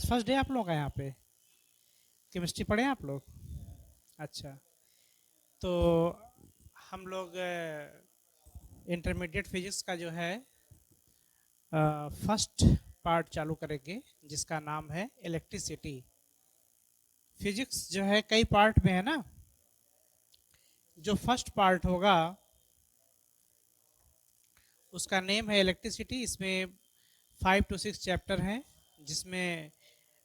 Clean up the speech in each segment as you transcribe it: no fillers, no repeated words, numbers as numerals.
आज first day आप लोग का यहाँ पे केमिस्ट्री पढ़े हैं आप लोग? अच्छा, तो हम लोग इंटरमीडिएट फिजिक्स का जो है फर्स्ट पार्ट चालू करेंगे, जिसका नाम है इलेक्ट्रिसिटी। फिजिक्स जो है कई पार्ट में है ना। जो फर्स्ट पार्ट होगा उसका नेम है इलेक्ट्रिसिटी। इसमें 5 to 6 चैप्टर हैं, जिसमें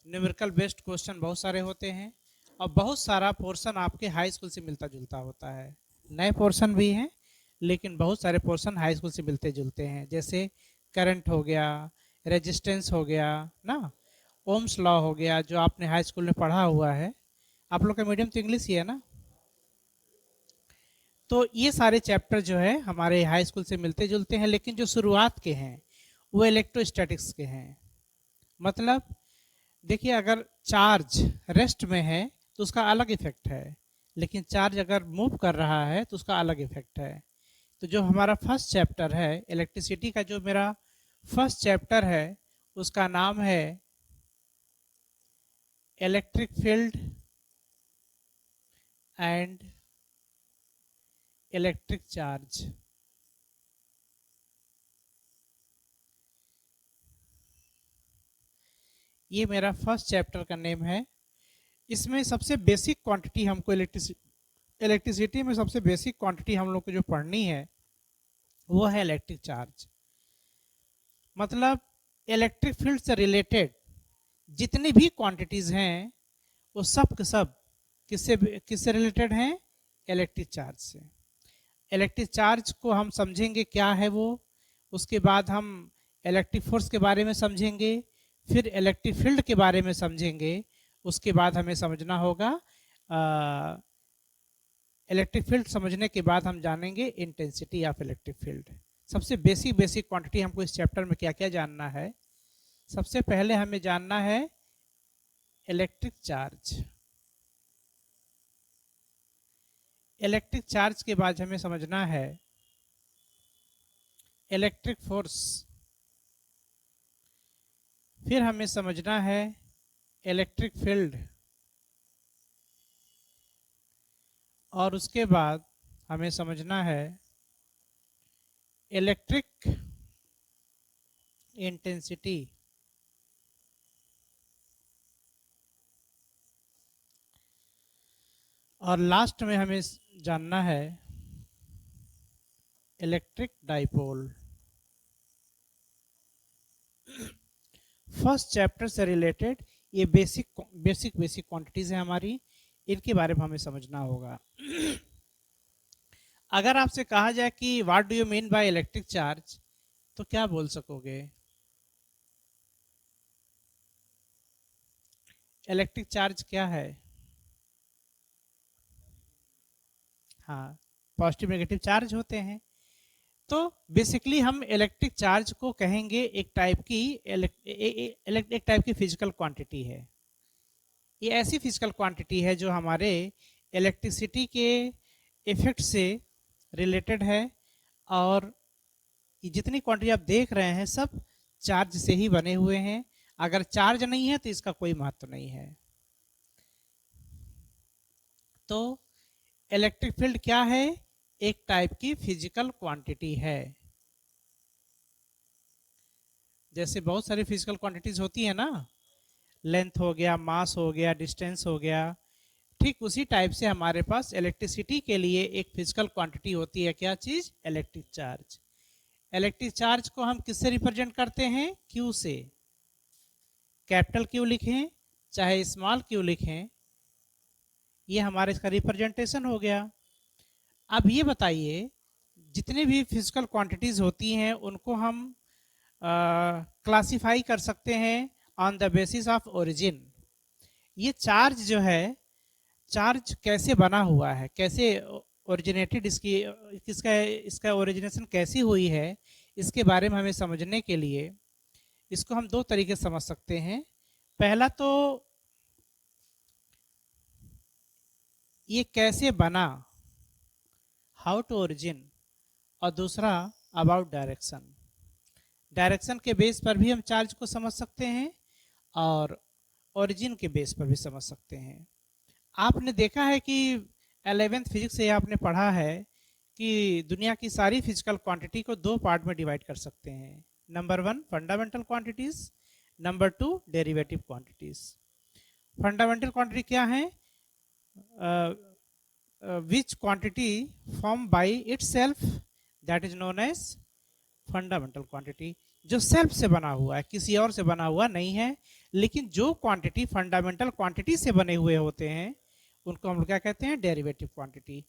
न्यूमेरिकल बेस्ड क्वेश्चन बहुत सारे होते हैं और बहुत सारा पोर्शन आपके हाई स्कूल से मिलता जुलता होता है। नए पोर्शन भी हैं, लेकिन बहुत सारे पोर्शन हाई स्कूल से मिलते जुलते हैं, जैसे करंट हो गया, रेजिस्टेंस हो गया ना, ओम्स लॉ हो गया, जो आपने हाई स्कूल में पढ़ा हुआ है। आप लोग का मीडियम तो इंग्लिश ही है ना। तो ये सारे चैप्टर जो है हमारे हाई स्कूल से मिलते जुलते हैं, लेकिन जो शुरुआत के हैं वो इलेक्ट्रोस्टैटिक्स के हैं। मतलब देखिए, अगर चार्ज रेस्ट में है तो उसका अलग इफेक्ट है, लेकिन चार्ज अगर मूव कर रहा है तो उसका अलग इफेक्ट है। तो जो हमारा फर्स्ट चैप्टर है इलेक्ट्रिसिटी का, जो मेरा फर्स्ट चैप्टर है, उसका नाम है electric field and electric charge. ये मेरा फर्स्ट चैप्टर का नेम है। इसमें सबसे बेसिक क्वांटिटी हमको इलेक्ट्रिसिटी में सबसे बेसिक क्वांटिटी हम लोग को जो पढ़नी है वो है इलेक्ट्रिक चार्ज। मतलब इलेक्ट्रिक फील्ड से रिलेटेड जितनी भी क्वांटिटीज हैं वो सब के सब किससे किससे रिलेटेड हैं? इलेक्ट्रिक चार्ज से। इलेक्ट्रिक चार्ज को हम समझेंगे क्या है वो, उसके बाद हम इलेक्ट्रिक फोर्स के बारे में समझेंगे, फिर इलेक्ट्रिक फील्ड के बारे में समझेंगे, उसके बाद हमें समझना होगा इलेक्ट्रिक फील्ड समझने के बाद हम जानेंगे इंटेंसिटी ऑफ इलेक्ट्रिक फील्ड। सबसे बेसिक बेसिक क्वांटिटी हमको इस चैप्टर में क्या क्या जानना है। सबसे पहले हमें जानना है इलेक्ट्रिक चार्ज। इलेक्ट्रिक चार्ज के बाद हमें समझना है इलेक्ट्रिक फोर्स। फिर हमें समझना है इलेक्ट्रिक फील्ड, और उसके बाद हमें समझना है इलेक्ट्रिक इंटेंसिटी। और लास्ट में हमें जानना है इलेक्ट्रिक डाइपोल। फर्स्ट चैप्टर से रिलेटेड ये बेसिक बेसिक बेसिक क्वांटिटीज है हमारी, इनके बारे में हमें समझना होगा। अगर आपसे कहा जाए कि what do you mean by electric charge, तो क्या बोल सकोगे? इलेक्ट्रिक चार्ज क्या है? हाँ, पॉजिटिव नेगेटिव चार्ज होते हैं। तो बेसिकली हम इलेक्ट्रिक चार्ज को कहेंगे एक टाइप की एक टाइप की फिजिकल क्वांटिटी है। ये ऐसी फिजिकल क्वांटिटी है जो हमारे इलेक्ट्रिसिटी के इफेक्ट से रिलेटेड है, और ये जितनी क्वांटिटी आप देख रहे हैं सब चार्ज से ही बने हुए हैं। अगर चार्ज नहीं है तो इसका कोई महत्व नहीं है। तो इलेक्ट्रिक फील्ड क्या है? एक टाइप की फिजिकल क्वांटिटी है। जैसे बहुत सारी फिजिकल क्वांटिटीज होती है ना, लेंथ हो गया, मास हो गया, डिस्टेंस हो गया, ठीक उसी टाइप से हमारे पास इलेक्ट्रिसिटी के लिए एक फिजिकल क्वांटिटी होती है। क्या चीज? Electric charge. इलेक्ट्रिक चार्ज को हम किससे रिप्रेजेंट करते हैं? क्यू से। कैपिटल क्यू लिखें चाहे स्मॉल क्यू लिखें, ये हमारे इसका रिप्रेजेंटेशन हो गया। अब ये बताइए, जितने भी फिजिकल क्वांटिटीज होती हैं उनको हम क्लासिफाई कर सकते हैं on the basis of origin. ये चार्ज जो है, चार्ज कैसे बना हुआ है, कैसे ओरिजिनेटेड, इसकी किसका इसका ओरिजिनेशन कैसी हुई है, इसके बारे में हमें समझने के लिए इसको हम दो तरीके से समझ सकते हैं। पहला तो ये कैसे बना, हाउ टू ओरिजिन, और दूसरा अबाउट डायरेक्शन। डायरेक्शन के बेस पर भी हम चार्ज को समझ सकते हैं, और ओरिजिन के बेस पर भी समझ सकते हैं। आपने देखा है कि 11th फिजिक्स से आपने पढ़ा है कि दुनिया की सारी फिजिकल क्वांटिटी को दो पार्ट में डिवाइड कर सकते हैं। Number one fundamental quantities, number two derivative quantities. Fundamental quantity क्या है? Which quantity form by itself, that is known as fundamental quantity. जो सेल्फ से बना हुआ है, किसी और से बना हुआ नहीं है। लेकिन जो क्वांटिटी फंडामेंटल क्वांटिटी से बने हुए होते हैं उनको हम लोग क्या कहते हैं? Derivative quantity.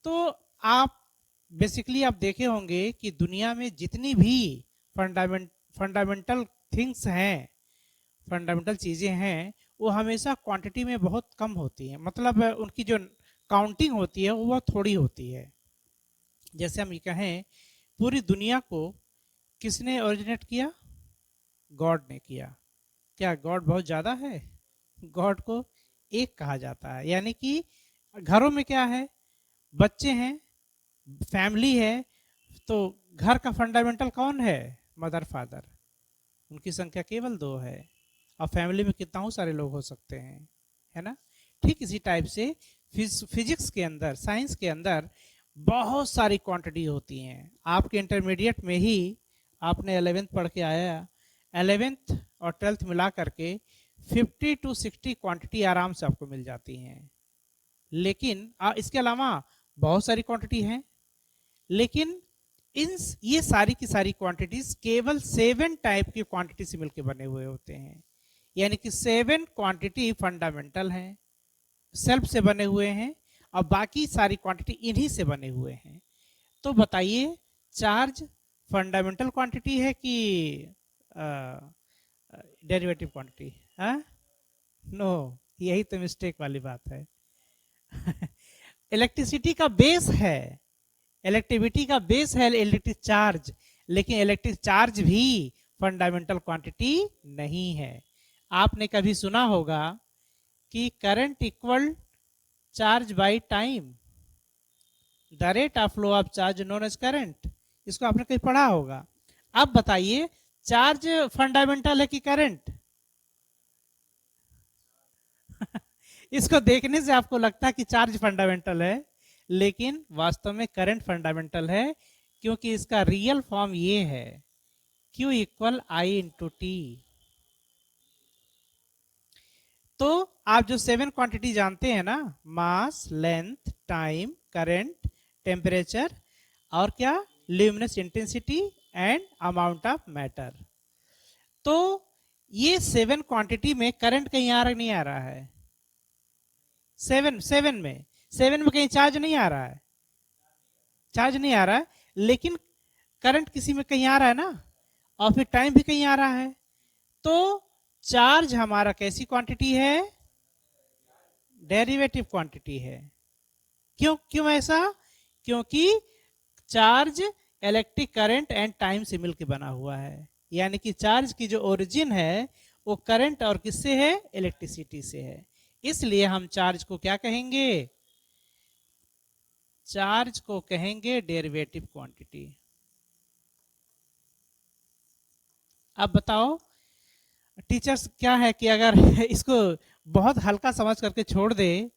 तो आप बेसिकली आप देखे होंगे कि दुनिया में जितनी भी फंडामेंटल थिंग्स हैं, फंडामेंटल चीज़ें हैं, वो हमेशा क्वांटिटी में बहुत कम होती हैं। मतलब उनकी जो काउंटिंग होती है वो थोड़ी होती है। जैसे हम ये कहें, पूरी दुनिया को किसने ओरिजिनेट किया? गॉड ने किया। क्या गॉड बहुत ज़्यादा है? गॉड को एक कहा जाता है। यानी कि घरों में क्या है? बच्चे हैं, फैमिली है। तो घर का फंडामेंटल कौन है? Mother father. उनकी संख्या केवल दो है। और फैमिली में कितना सारे लोग हो सकते हैं, है ना? ठीक इसी टाइप से फिजिक्स के अंदर, साइंस के अंदर बहुत सारी क्वांटिटी होती हैं। आपके इंटरमीडिएट में ही आपने 11th पढ़ के आया, 11th और 12th मिला करके 50 to 60 क्वांटिटी आराम से आपको मिल जाती हैं। लेकिन इसके अलावा बहुत सारी क्वांटिटी हैं। लेकिन इन ये सारी की सारी क्वांटिटीज केवल 7 टाइप की क्वांटिटी से मिलकर बने हुए होते हैं। यानी कि 7 क्वांटिटी फंडामेंटल हैं, सेल्फ से बने हुए हैं, और बाकी सारी क्वांटिटी इन्हीं से बने हुए हैं। तो बताइए, चार्ज फंडामेंटल क्वांटिटी है कि डेरिवेटिव क्वांटिटी? हाँ, नो, यही तो मिस्टेक वाली बात है। इलेक्ट्रिसिटी का बेस है, इलेक्ट्रिविटी का बेस है इलेक्ट्रिक चार्ज। लेकिन इलेक्ट्रिक चार्ज भी फंडामेंटल क्वांटिटी नहीं है। आपने कभी सुना होगा कि current equal charge by time, the rate of flow of charge known as current. इसको आपने कहीं पढ़ा होगा। अब बताइए, चार्ज फंडामेंटल है कि करंट? इसको देखने से आपको लगता है कि चार्ज फंडामेंटल है, लेकिन वास्तव में करंट फंडामेंटल है। क्योंकि इसका रियल फॉर्म ये है, Q इक्वल आई इंटू टी। तो आप जो 7 क्वांटिटी जानते हैं ना, मास, लेंथ, टाइम, करंट, टेम्परेचर, और क्या? Luminous intensity and amount of matter. तो ये 7 क्वांटिटी में करंट कहीं आ रहा नहीं आ रहा है? 7 में कहीं चार्ज नहीं आ रहा है? चार्ज नहीं आ रहा है, लेकिन करंट किसी में कहीं आ रहा है ना, और फिर टाइम भी कहीं आ रहा है। तो चार्ज हमारा कैसी क्वांटिटी है? डेरिवेटिव क्वांटिटी है। क्यों क्यों ऐसा? क्योंकि charge electric current and time से मिलकर बना हुआ है। यानी कि चार्ज की जो ओरिजिन है वो करंट और किससे है? इलेक्ट्रिसिटी से है। इसलिए हम चार्ज को क्या कहेंगे? चार्ज को कहेंगे डेरिवेटिव क्वांटिटी। अब बताओ, टीचर्स क्या है कि अगर इसको बहुत हल्का समझ करके छोड़ दे,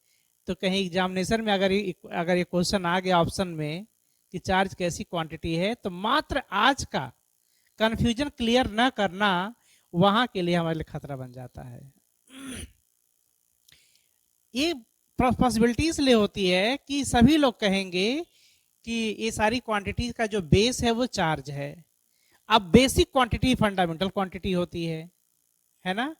तो कहीं एग्जामिनेशन में अगर ये क्वेश्चन आ गया ऑप्शन में कि चार्ज कैसी क्वांटिटी है, तो मात्र आज का कंफ्यूजन क्लियर ना करना वहां के लिए हमारे लिए खतरा बन जाता है। ये पॉसिबिलिटी इसलिए होती है कि सभी लोग कहेंगे कि ये सारी क्वांटिटी का जो बेस है वो चार्ज है। अब बेसिक क्वांटिटी फंडामेंटल क्वांटिटी होती है ना?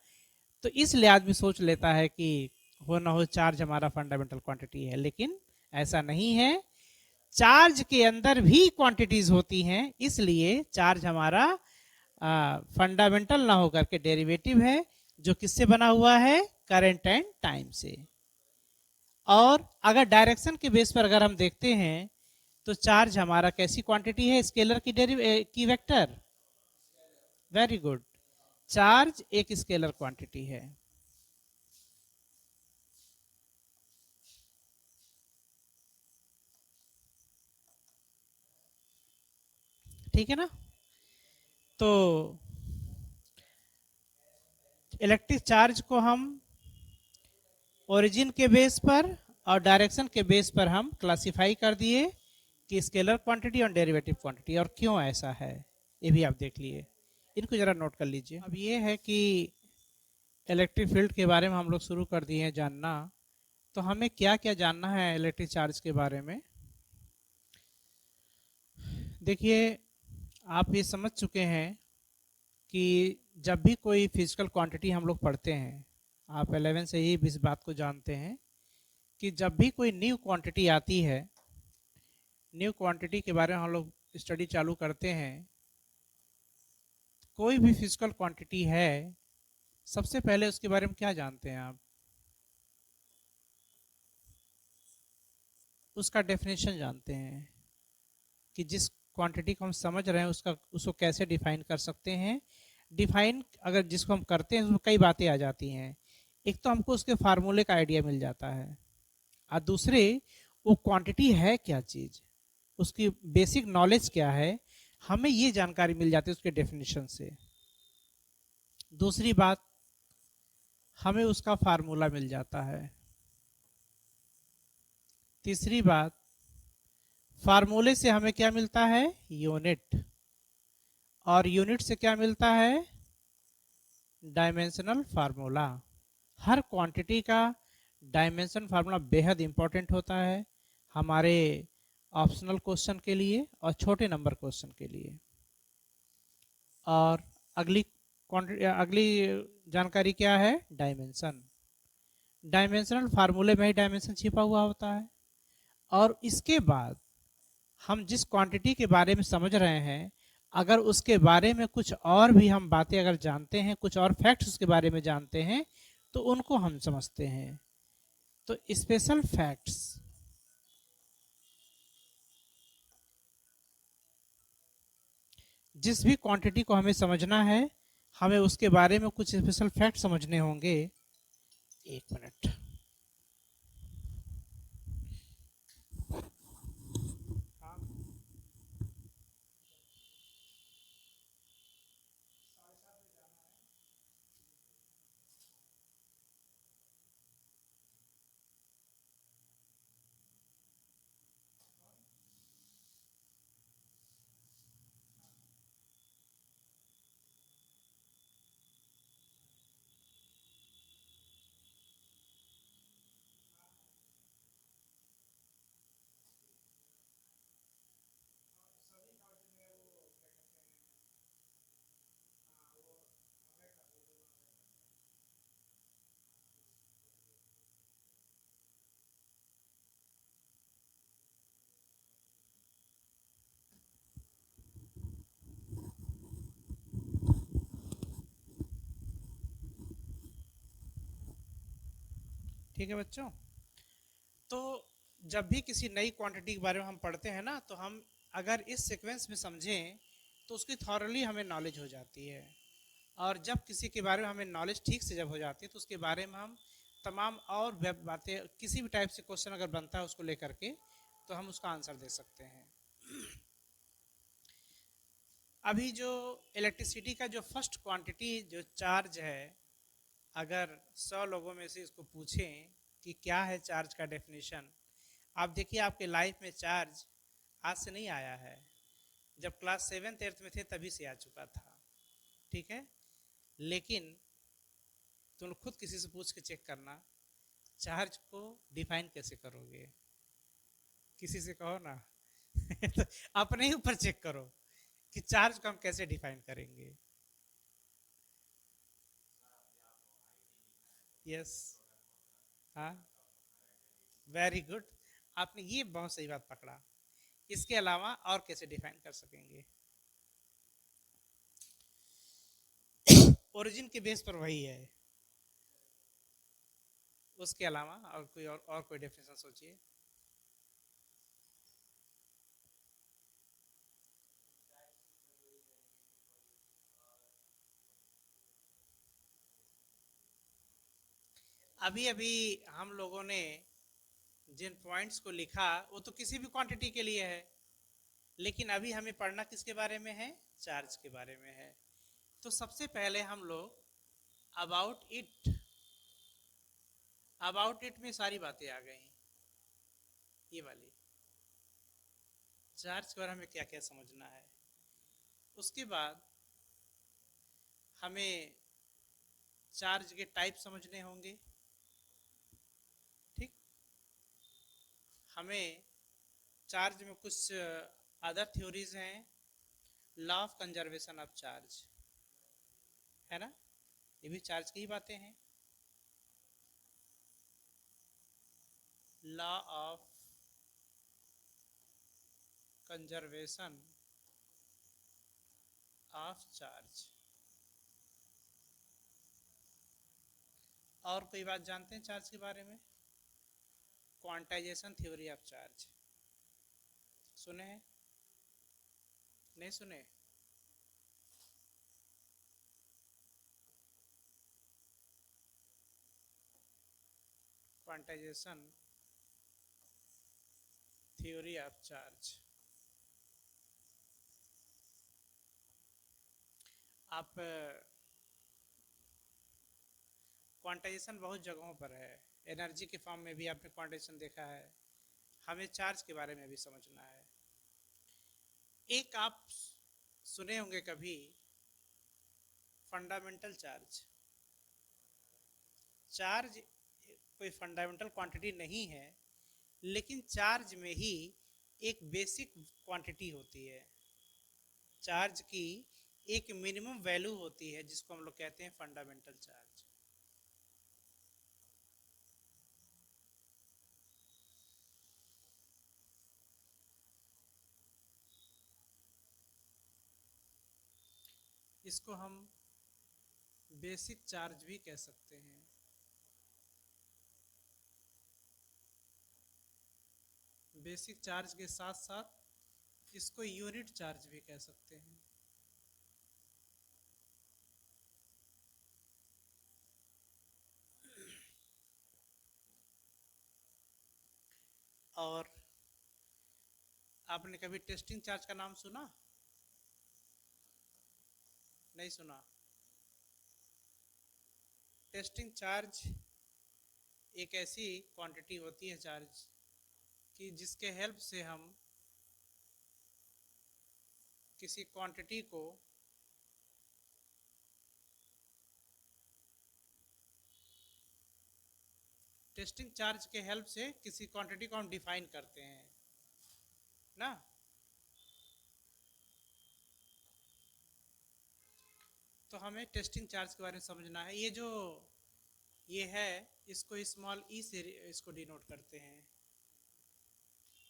तो इसलिए आदमी सोच लेता है कि हो ना हो चार्ज हमारा फंडामेंटल क्वांटिटी है, लेकिन ऐसा नहीं है। चार्ज के अंदर भी क्वांटिटीज होती हैं, इसलिए चार्ज हमारा फंडामेंटल ना होकर के डेरिवेटिव है, जो किससे बना हुआ है? करंट एंड टाइम से। और अगर डायरेक्शन के बेस पर अगर हम देखते हैं, तो चार्ज हमारा कैसी क्वांटिटी है? स्केलर की वेक्टर। वेरी गुड, चार्ज एक स्केलर क्वांटिटी है। ठीक है ना? तो इलेक्ट्रिक चार्ज को हम ओरिजिन के बेस पर और डायरेक्शन के बेस पर हम क्लासिफाई कर दिए कि स्केलर क्वांटिटी और डेरिवेटिव क्वांटिटी, और क्यों ऐसा है ये भी आप देख लिए। इनको जरा नोट कर लीजिए। अब ये है कि इलेक्ट्रिक फील्ड के बारे में हम लोग शुरू कर दिए हैं जानना। तो हमें क्या क्या जानना है इलेक्ट्रिक चार्ज के बारे में। देखिए, आप ये समझ चुके हैं कि जब भी कोई फिजिकल क्वांटिटी हम लोग पढ़ते हैं, आप 11 से ही इस बात को जानते हैं कि जब भी कोई न्यू क्वांटिटी आती है, न्यू क्वांटिटी के बारे में हम लोग स्टडी चालू करते हैं, कोई भी फिजिकल क्वांटिटी है, सबसे पहले उसके बारे में क्या जानते हैं आप? उसका डेफिनेशन जानते हैं कि जिस क्वांटिटी को हम समझ रहे हैं उसको कैसे डिफाइन कर सकते हैं। डिफाइन अगर जिसको हम करते हैं उसमें कई बातें आ जाती हैं। एक तो हमको उसके फार्मूले का आइडिया मिल जाता है, और दूसरे वो क्वांटिटी है क्या चीज़, उसकी बेसिक नॉलेज क्या है, हमें ये जानकारी मिल जाती है उसके डेफिनेशन से। दूसरी बात, हमें उसका फार्मूला मिल जाता है। तीसरी बात, फार्मूले से हमें क्या मिलता है? यूनिट। और यूनिट से क्या मिलता है? Dimensional formula. हर क्वांटिटी का डायमेंशन फार्मूला बेहद इंपॉर्टेंट होता है हमारे ऑप्शनल क्वेश्चन के लिए और छोटे नंबर क्वेश्चन के लिए। और अगली जानकारी क्या है? डायमेंशन। डायमेंशनल फार्मूले में ही डायमेंशन छिपा हुआ होता है। और इसके बाद हम जिस क्वांटिटी के बारे में समझ रहे हैं, अगर उसके बारे में कुछ और भी हम बातें अगर जानते हैं, कुछ और फैक्ट्स उसके बारे में जानते हैं, तो उनको हम समझते हैं। तो स्पेशल फैक्ट्स, जिस भी क्वांटिटी को हमें समझना है, हमें उसके बारे में कुछ स्पेशल फैक्ट समझने होंगे। एक मिनट। ठीक है बच्चों, तो जब भी किसी नई क्वांटिटी के बारे में हम पढ़ते हैं ना, तो हम अगर इस सीक्वेंस में समझें तो उसकी थॉरली हमें नॉलेज हो जाती है। और जब किसी के बारे में हमें नॉलेज ठीक से जब हो जाती है, तो उसके बारे में हम तमाम और बातें, किसी भी टाइप से क्वेश्चन अगर बनता है उसको लेकर के, तो हम उसका आंसर दे सकते हैं। अभी जो इलेक्ट्रिसिटी का जो फर्स्ट क्वांटिटी जो चार्ज है, अगर 100 लोगों में से इसको पूछें कि क्या है चार्ज का डेफिनेशन, आप देखिए आपके लाइफ में चार्ज आज से नहीं आया है। जब क्लास 7th 8th में थे तभी से आ चुका था, ठीक है। लेकिन तुम खुद किसी से पूछ के चेक करना, चार्ज को डिफाइन कैसे करोगे? किसी से कहो ना। तो अपने ही ऊपर चेक करो कि चार्ज को हम कैसे डिफाइन करेंगे। यस, हाँ, वेरी गुड। आपने ये बहुत सही बात पकड़ा। इसके अलावा और कैसे डिफाइन कर सकेंगे? ओरिजिन के बेस पर वही है, उसके अलावा और कोई डेफिनेशन सोचिए। अभी अभी हम लोगों ने जिन पॉइंट्स को लिखा वो तो किसी भी क्वांटिटी के लिए है, लेकिन अभी हमें पढ़ना किसके बारे में है? चार्ज के बारे में है। तो सबसे पहले हम लोग अबाउट इट, अबाउट इट में सारी बातें आ गई। ये वाली चार्ज के बारे में क्या क्या समझना है। उसके बाद हमें चार्ज के टाइप समझने होंगे। ठीक, हमें चार्ज में कुछ अदर थ्योरीज हैं। Law of conservation of charge है ना, ये भी चार्ज की ही बातें हैं। Law of conservation of charge. और कोई बात जानते हैं चार्ज के बारे में? क्वांटाइजेशन थ्योरी ऑफ चार्ज सुने हैं? नहीं सुने? क्वांटाइजेशन थ्योरी ऑफ चार्ज आप क्वांटाइजेशन बहुत जगहों पर है। एनर्जी के फॉर्म में भी आपने क्वांटाइजेशन देखा है। हमें चार्ज के बारे में भी समझना है। एक आप सुने होंगे कभी फंडामेंटल चार्ज। चार्ज कोई फंडामेंटल क्वांटिटी नहीं है, लेकिन चार्ज में ही एक बेसिक क्वांटिटी होती है। चार्ज की एक मिनिमम वैल्यू होती है जिसको हम लोग कहते हैं फंडामेंटल चार्ज। इसको हम बेसिक चार्ज भी कह सकते हैं। बेसिक चार्ज के साथ साथ इसको यूनिट चार्ज भी कह सकते हैं। और आपने कभी टेस्टिंग चार्ज का नाम सुना? नहीं सुना? टेस्टिंग चार्ज एक ऐसी क्वांटिटी होती है चार्ज की जिसके हेल्प से हम किसी क्वांटिटी को टेस्टिंग चार्ज के हेल्प से किसी क्वांटिटी को हम डिफाइन करते हैं ना। तो हमें टेस्टिंग चार्ज के बारे में समझना है। ये जो ये है इसको स्मॉल ई से इसको डिनोट करते हैं।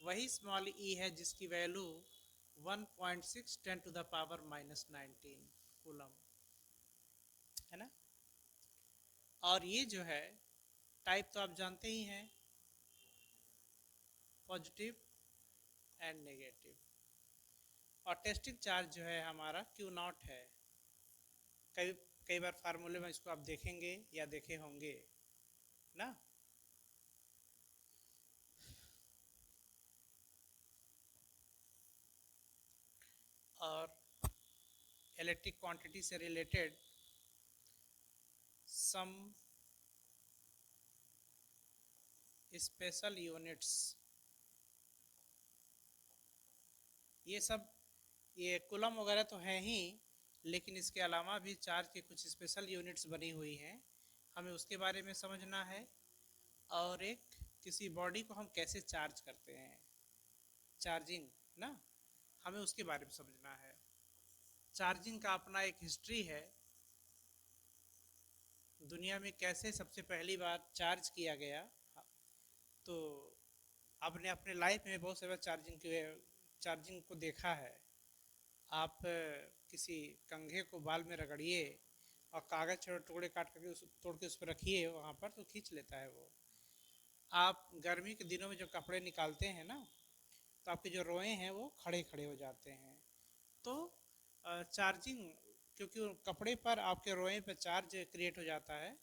वही स्मॉल ई है जिसकी value 1.6 10 to the power -19 coulomb है ना। और ये जो है टाइप तो आप जानते ही हैं, पॉजिटिव एंड नेगेटिव। और टेस्टिंग चार्ज जो है हमारा क्यू नॉट है। कई कई बार फार्मूले में इसको आप देखेंगे या देखे होंगे ना। और इलेक्ट्रिक क्वांटिटी से रिलेटेड सम स्पेशल यूनिट्स, ये सब ये कुलम वगैरह तो हैं ही, लेकिन इसके अलावा भी चार्ज के कुछ स्पेशल यूनिट्स बनी हुई हैं, हमें उसके बारे में समझना है। और एक किसी बॉडी को हम कैसे चार्ज करते हैं, चार्जिंग ना, हमें उसके बारे में समझना है। चार्जिंग का अपना एक हिस्ट्री है। दुनिया में कैसे सबसे पहली बार चार्ज किया गया, तो आपने अपने लाइफ में बहुत से बार चार्जिंग को देखा है। आप किसी कंघे को बाल में रगड़िए और कागज़ छोटे टुकड़े काट करके उस तोड़ के उस पर रखिए वहाँ पर, तो खींच लेता है वो। आप गर्मी के दिनों में जो कपड़े निकालते हैं ना, तो आपके जो रोए हैं वो खड़े खड़े हो जाते हैं। तो चार्जिंग, क्योंकि कपड़े पर आपके रोए पर चार्ज क्रिएट हो जाता है,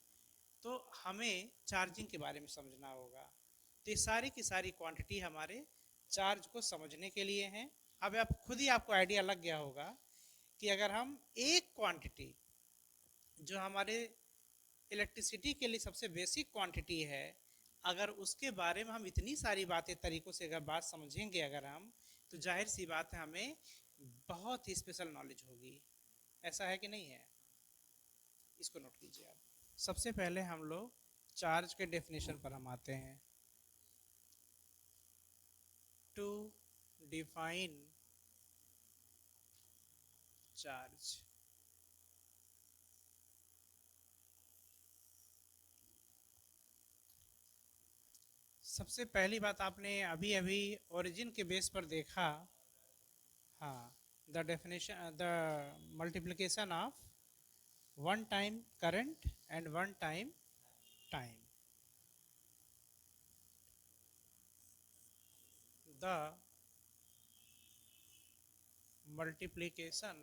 तो हमें चार्जिंग के बारे में समझना होगा। तो ये सारी की सारी क्वांटिटी हमारे चार्ज को समझने के लिए हैं। अब आप खुद ही आपको आइडिया लग गया होगा कि अगर हम एक क्वांटिटी जो हमारे इलेक्ट्रिसिटी के लिए सबसे बेसिक क्वांटिटी है। अगर उसके बारे में हम इतनी सारी बातें तरीकों से अगर बात समझेंगे अगर हम, तो जाहिर सी बात है हमें बहुत ही स्पेशल नॉलेज होगी। ऐसा है कि नहीं है? इसको नोट कीजिए आप। सबसे पहले हम लोग चार्ज के डेफिनेशन पर हम आते हैं। टू डिफाइन चार्ज, सबसे पहली बात आपने अभी अभी ओरिजिन के बेस पर देखा। हाँ, the definition, the multiplication of one time current and one time time, the multiplication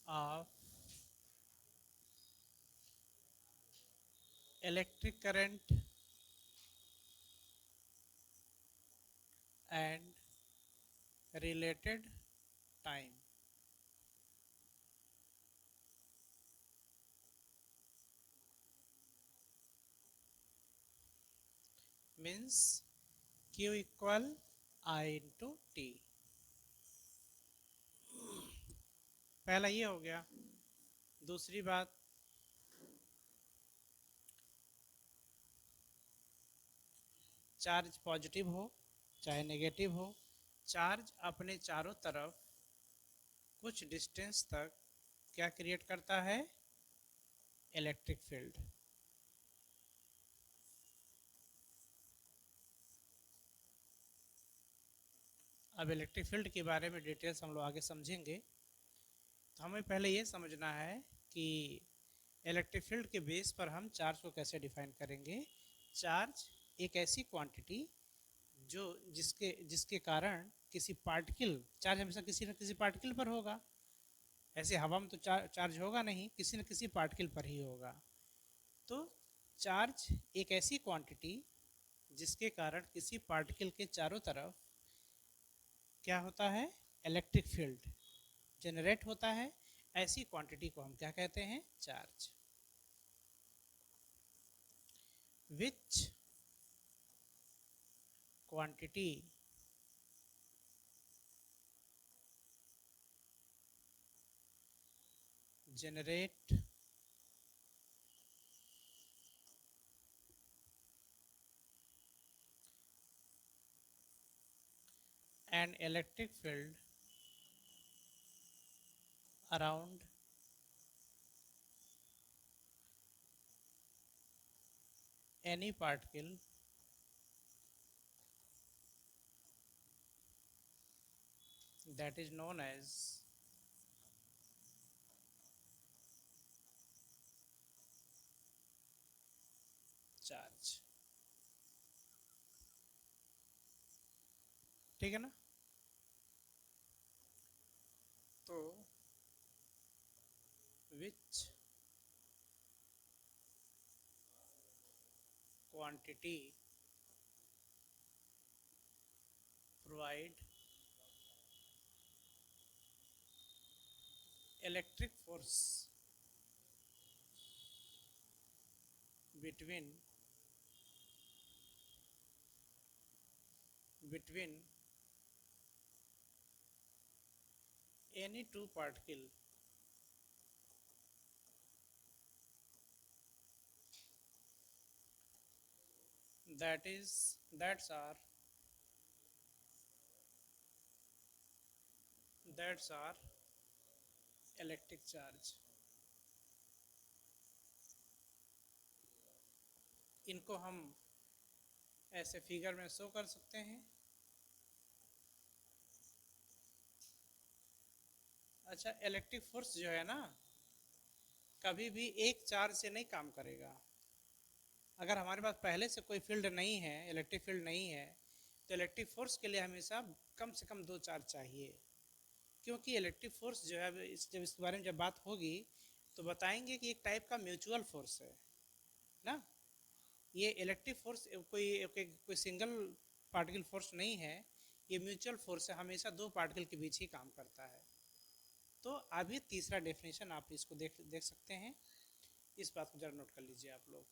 of electric current and related time means Q equal I into T। पहला ये हो गया। दूसरी बात, चार्ज पॉजिटिव हो चाहे नेगेटिव हो, चार्ज अपने चारों तरफ कुछ डिस्टेंस तक क्या क्रिएट करता है? Electric field. अब इलेक्ट्रिक फील्ड के बारे में डिटेल्स हम लोग आगे समझेंगे। तो हमें पहले ये समझना है कि इलेक्ट्रिक फील्ड के बेस पर हम चार्ज को कैसे डिफाइन करेंगे। चार्ज एक ऐसी क्वांटिटी जो जिसके जिसके कारण किसी पार्टिकल, चार्ज हमेशा किसी न किसी पार्टिकल पर होगा। ऐसे हवा में तो चार्ज होगा नहीं, किसी न किसी पार्टिकल पर ही होगा। तो चार्ज एक ऐसी क्वांटिटी जिसके कारण किसी पार्टिकल के चारों तरफ क्या होता है? इलेक्ट्रिक फील्ड जनरेट होता है। ऐसी क्वांटिटी को हम क्या कहते हैं? Charge. Which quantity generate an electric field around any particle that is known as charge। ठीक है ना? तो which quantity provide electric force between any two particle that's are electric charge. इनको हम ऐसे फिगर में शो कर सकते हैं। अच्छा, इलेक्ट्रिक फोर्स जो है ना, कभी भी एक चार्ज से नहीं काम करेगा। अगर हमारे पास पहले से कोई फील्ड नहीं है, इलेक्ट्रिक फील्ड नहीं है, तो इलेक्ट्रिक फोर्स के लिए हमेशा कम से कम दो चार्ज चाहिए। क्योंकि इलेक्ट्रिक फोर्स जो है, जब इसके बारे में जब बात होगी तो बताएंगे कि एक टाइप का म्यूचुअल फोर्स है ना। ये इलेक्ट्रिक फोर्स कोई सिंगल पार्टिकल फोर्स नहीं है, ये म्यूचुअल फोर्स है, हमेशा दो पार्टिकल के बीच ही काम करता है। तो अब ये तीसरा डेफिनेशन आप इसको देख सकते हैं, इस बात को जरा नोट कर लीजिए आप लोग।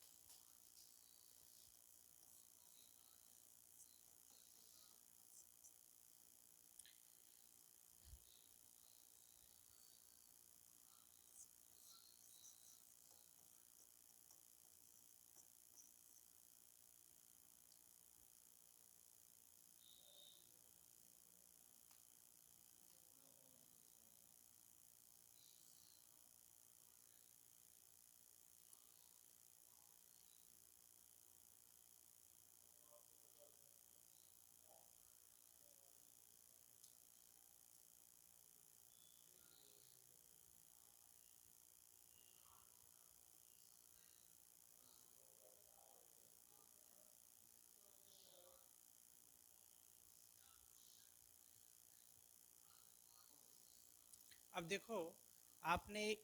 अब देखो, आपने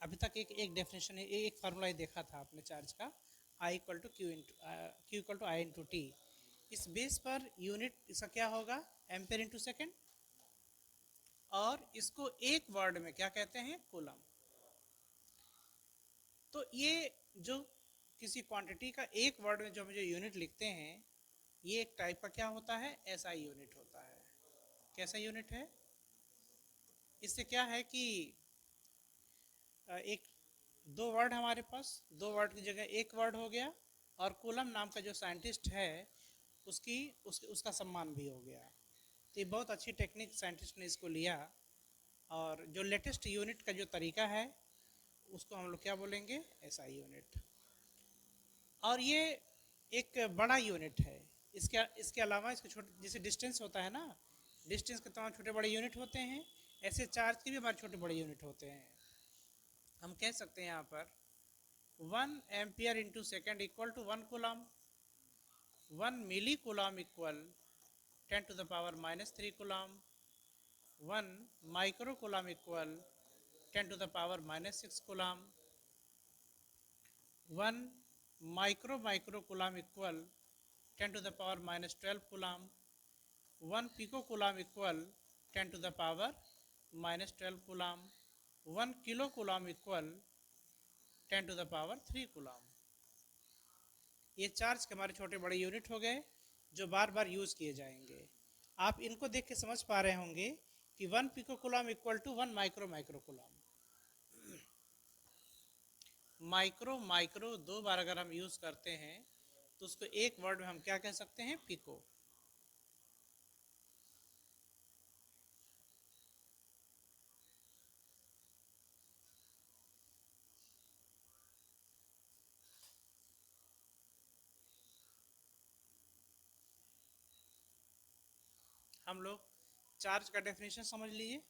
अभी तक एक डेफिनेशन है, एक फार्मूला ही देखा था आपने चार्ज का, I equal to Q equal to I into T. इस बेस पर यूनिट इसका क्या होगा, एम्पेयर इंटू सेकेंड, और इसको एक वर्ड में क्या कहते हैं, कूलम। तो ये जो किसी क्वांटिटी का एक वर्ड में जो मुझे यूनिट लिखते हैं, ये एक टाइप का क्या होता है, एसआई यूनिट होता है। कैसा यूनिट है, इससे क्या है कि एक दो वर्ड हमारे पास, दो वर्ड की जगह एक वर्ड हो गया, और कूलम नाम का जो साइंटिस्ट है उसका सम्मान भी हो गया। तो ये बहुत अच्छी टेक्निक साइंटिस्ट ने इसको लिया, और जो लेटेस्ट यूनिट का जो तरीका है उसको हम लोग क्या बोलेंगे, एसआई यूनिट। और ये एक बड़ा यूनिट है। इसके इसके अलावा इसके छोटे, जैसे डिस्टेंस होता है ना, डिस्टेंस के तमाम छोटे बड़े यूनिट होते हैं, ऐसे चार्ज के भी हमारे छोटे बड़े यूनिट होते हैं। हम कह सकते हैं यहाँ पर 1 ampere into second equal to 1 coulomb, 1 milli coulomb equal 10⁻³ coulomb, 1 micro coulomb equal 10⁻⁻6 coulomb, 1 micro coulomb equal 10⁻⁻12 coulomb, 1 pico coulomb equal 10⁻⁻12 coulomb, 1 kilo coulomb equal 10⁻³ coulomb. ये चार्ज के हमारे छोटे बड़े यूनिट हो गए जो बार बार यूज किए जाएंगे। आप इनको देख के समझ पा रहे होंगे कि 1 pico coulomb equal to 1 micro coulomb. Micro micro दो बार अगर हम यूज करते हैं तो उसको एक वर्ड में हम क्या कह सकते हैं, पिको। हम लोग चार्ज का डेफिनेशन समझ लिए,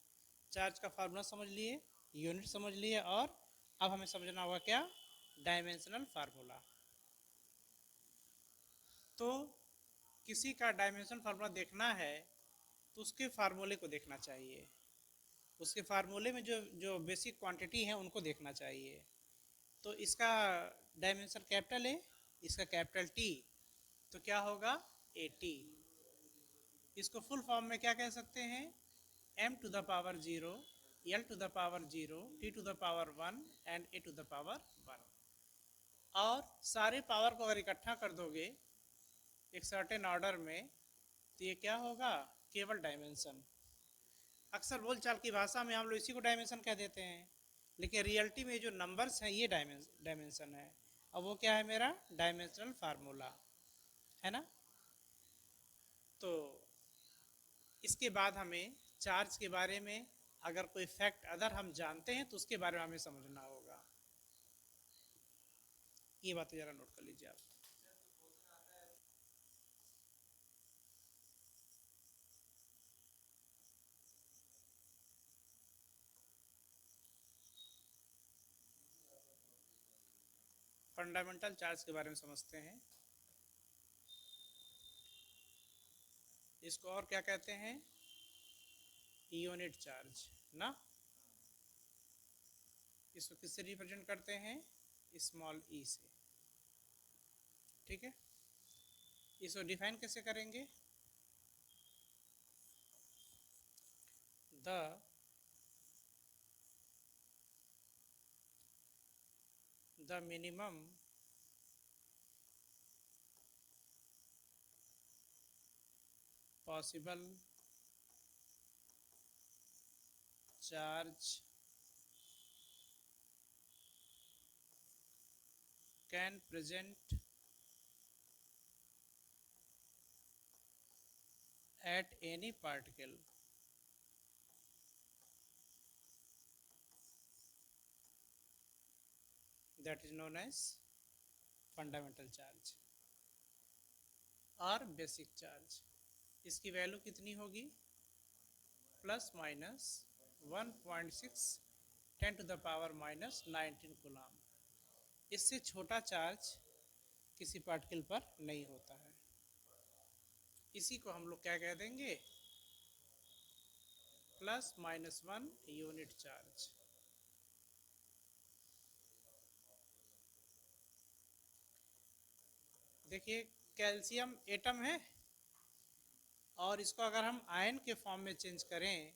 चार्ज का फार्मूला समझ लिए, यूनिट समझ लिए, और अब हमें समझना होगा क्या, डायमेंशनल फार्मूला। तो किसी का डायमेंशनल फार्मूला देखना है तो उसके फार्मूले को देखना चाहिए, उसके फार्मूले में जो जो बेसिक क्वांटिटी है उनको देखना चाहिए। तो इसका डायमेंशन कैपिटल है, इसका कैपिटल टी, तो क्या होगा, ए टी। इसको फुल फॉर्म में क्या कह सकते हैं, m⁻�0, l⁻�0, t⁻1 and a⁻1। और सारे पावर को अगर इकट्ठा कर दोगे एक सर्टेन ऑर्डर में तो ये क्या होगा, केवल डायमेंशन। अक्सर बोलचाल की भाषा में हम लोग इसी को डायमेंशन कह देते हैं, लेकिन रियलिटी में जो नंबर्स हैं ये डायमेंशन है। अब वो क्या है, मेरा डायमेंशनल फार्मूला है ना। तो इसके बाद हमें चार्ज के बारे में अगर कोई फैक्ट अदर हम जानते हैं तो उसके बारे में हमें समझना होगा। ये बातें जरा नोट कर लीजिए आप। फंडामेंटल चार्ज के बारे में समझते हैं। इसको और क्या कहते हैं, यूनिट चार्ज ना। इसको किससे रिप्रेजेंट करते हैं, स्मॉल ई से। ठीक है, इसको डिफाइन कैसे करेंगे, the minimum possible charge can present at any particle that is known as fundamental charge और बेसिक चार्ज। इसकी वैल्यू कितनी होगी? Plus minus 1.6 10 to the power minus 19 coulomb. इससे छोटा चार्ज किसी पार्टिकल पर नहीं होता है। इसी को हम लोग क्या कह देंगे? Plus minus 1 unit charge. देखिए कैल्शियम एटम है और इसको अगर हम आयन के फॉर्म में चेंज करें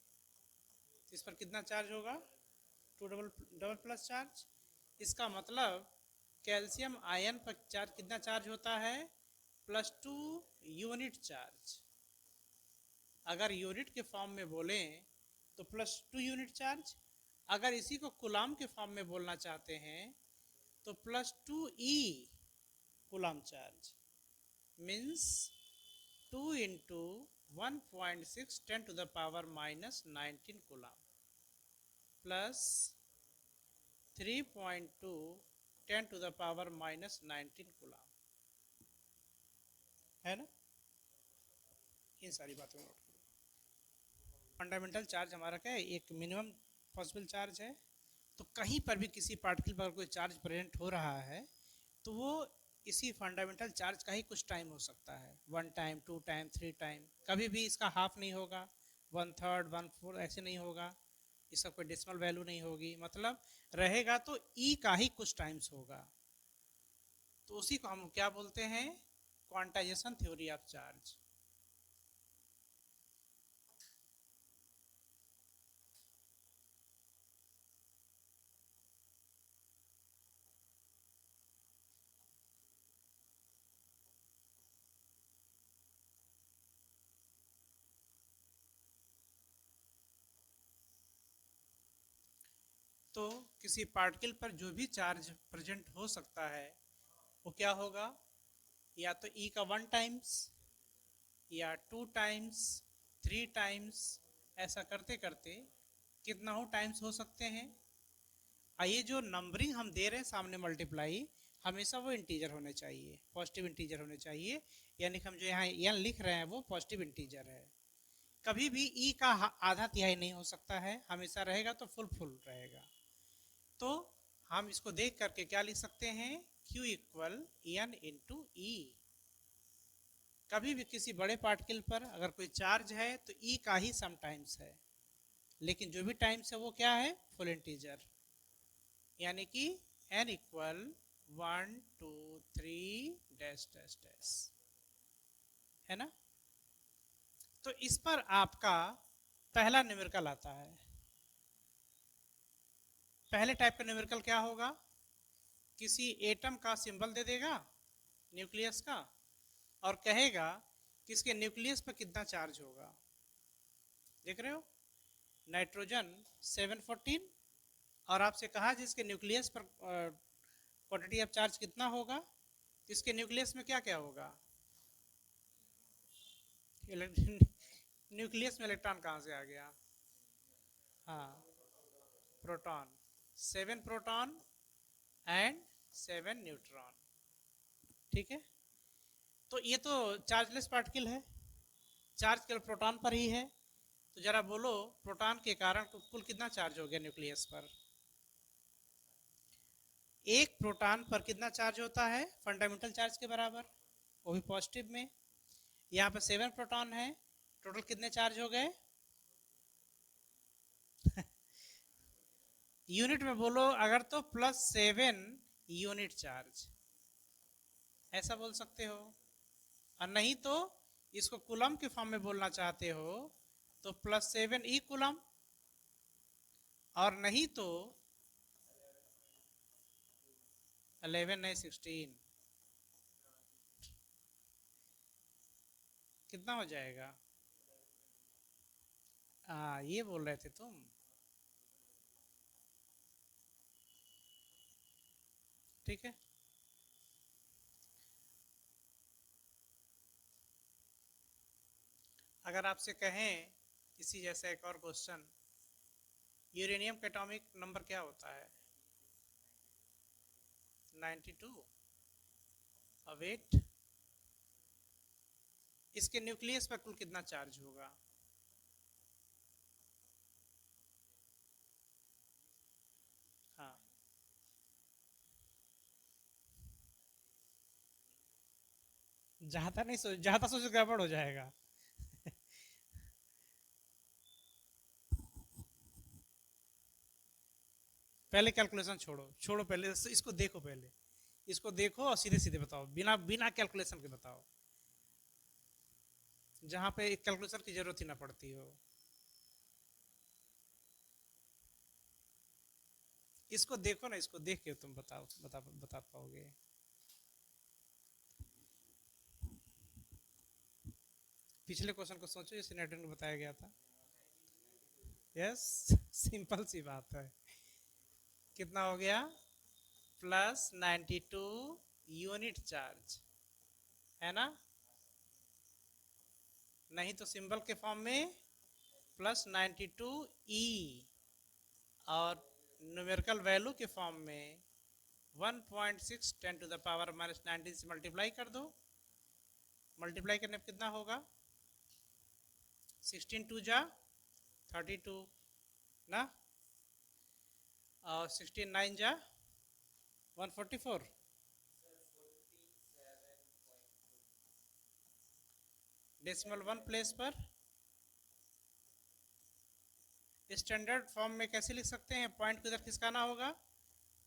तो इस पर कितना चार्ज होगा? 2 डबल प्लस चार्ज। इसका मतलब कैल्शियम आयन पर चार्ज कितना चार्ज होता है? +2 यूनिट चार्ज। अगर यूनिट के फॉर्म में बोलें तो +2 यूनिट चार्ज। अगर इसी को कूलम के फॉर्म में बोलना चाहते हैं तो +2 coulomb charge means 2 into 1.6 10 to the power minus 19 coulomb plus 3.2 10 to the power minus 19 coulomb, है ना? इन सारी बातों को नोट करो। फंडामेंटल चार्ज हमारा क्या है? एक मिनिमम पॉसिबल चार्ज है। तो कहीं पर भी किसी पार्टिकल पर कोई चार्ज प्रेजेंट हो रहा है तो वो इसी फंडामेंटल चार्ज का ही कुछ टाइम हो सकता है। 1 टाइम, 2 टाइम, 3 टाइम। कभी भी इसका हाफ नहीं होगा, 1/3, 1/4 ऐसे नहीं होगा। इसका कोई डेसिमल वैल्यू नहीं होगी। मतलब रहेगा तो ई का ही कुछ टाइम्स होगा। तो उसी को हम क्या बोलते हैं? Quantization theory of charge. तो किसी पार्टिकल पर जो भी चार्ज प्रेजेंट हो सकता है वो क्या होगा? या तो ई का 1 टाइम्स या 2 टाइम्स, 3 टाइम्स, ऐसा करते करते कितना हो टाइम्स हो सकते हैं। ये जो नंबरिंग हम दे रहे हैं सामने मल्टीप्लाई, हमेशा वो इंटीजर होने चाहिए, पॉजिटिव इंटीजर होने चाहिए। यानी कि हम जो यहाँ एन लिख रहे हैं वो पॉजिटिव इंटीजर है। कभी भी ई का आधा तिहाई नहीं हो सकता है, हमेशा रहेगा तो फुल फुल रहेगा। तो हम इसको देख करके क्या लिख सकते हैं? Q इक्वल एन इंटू ई। कभी भी किसी बड़े पार्टिकल पर अगर कोई चार्ज है तो ई का ही सम टाइम्स है, लेकिन जो भी टाइम्स है वो क्या है? Full integer. यानी कि n equal 1 2 3 dash dash dash, है ना? तो इस पर आपका पहला न्यूमेरिकल आता है। पहले टाइप का न्यूमेरिकल क्या होगा? किसी एटम का सिंबल दे देगा न्यूक्लियस का और कहेगा कि इसके न्यूक्लियस पर कितना चार्ज होगा। देख रहे हो? नाइट्रोजन 714 और आपसे कहा जिसके न्यूक्लियस पर क्वांटिटी ऑफ चार्ज कितना होगा, इसके न्यूक्लियस में क्या क्या होगा? न्यूक्लियस में इलेक्ट्रॉन कहाँ से आ गया? हाँ, प्रोटॉन। 7 proton and 7 neutron. ठीक है, तो ये तो चार्जलेस पार्टिकल है, चार्ज केवल प्रोटॉन पर ही है। तो जरा बोलो प्रोटॉन के कारण कुल कितना चार्ज हो गया न्यूक्लियस पर? एक प्रोटॉन पर कितना चार्ज होता है? फंडामेंटल चार्ज के बराबर, वो भी पॉजिटिव में। यहाँ पर 7 प्रोटॉन है, टोटल कितने चार्ज हो गए? यूनिट में बोलो अगर तो +7 यूनिट चार्ज, ऐसा बोल सकते हो। और नहीं तो इसको कूलम के फॉर्म में बोलना चाहते हो तो +7 ई कूलम और नहीं तो 11 नहीं 16, कितना हो जाएगा? ये बोल रहे थे तुम। ठीक है, अगर आपसे कहें इसी जैसा एक और क्वेश्चन, यूरेनियम का एटॉमिक नंबर क्या होता है? 92। अब वेट, इसके न्यूक्लियस पर कुल कितना चार्ज होगा? हाँ, ज्यादा सोच गड़बड़ हो जाएगा। पहले कैलकुलेशन छोड़ो छोड़ो, पहले इसको देखो, पहले इसको देखो और सीधे सीधे बताओ, बिना बिना कैलकुलेशन के बताओ, जहां पे कैलकुलेशन की जरूरत ही ना पड़ती हो। इसको देखो ना, इसको देख के तुम बताओ, बता पाओगे। पिछले क्वेश्चन को सोचो, जैसे नेटवर्क में बताया गया था। यस, सिंपल सी बात है। कितना हो गया? +92 यूनिट चार्ज, है ना? नहीं तो सिंबल के फॉर्म में +92 ई, और न्यूमेरिकल वैल्यू के फॉर्म में 1.6 10⁻⁻19 से मल्टीप्लाई कर दो। मल्टीप्लाई करने पर कितना होगा? 16 2 जा 32 ना, और 16 9 जा 144। डेसिमल 1 प्लेस पर स्टैंडर्ड फॉर्म में कैसे लिख सकते हैं? पॉइंट को इधर खिसकाना होगा।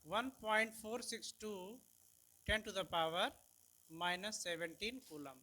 1.462 10⁻⁻17 कूलम।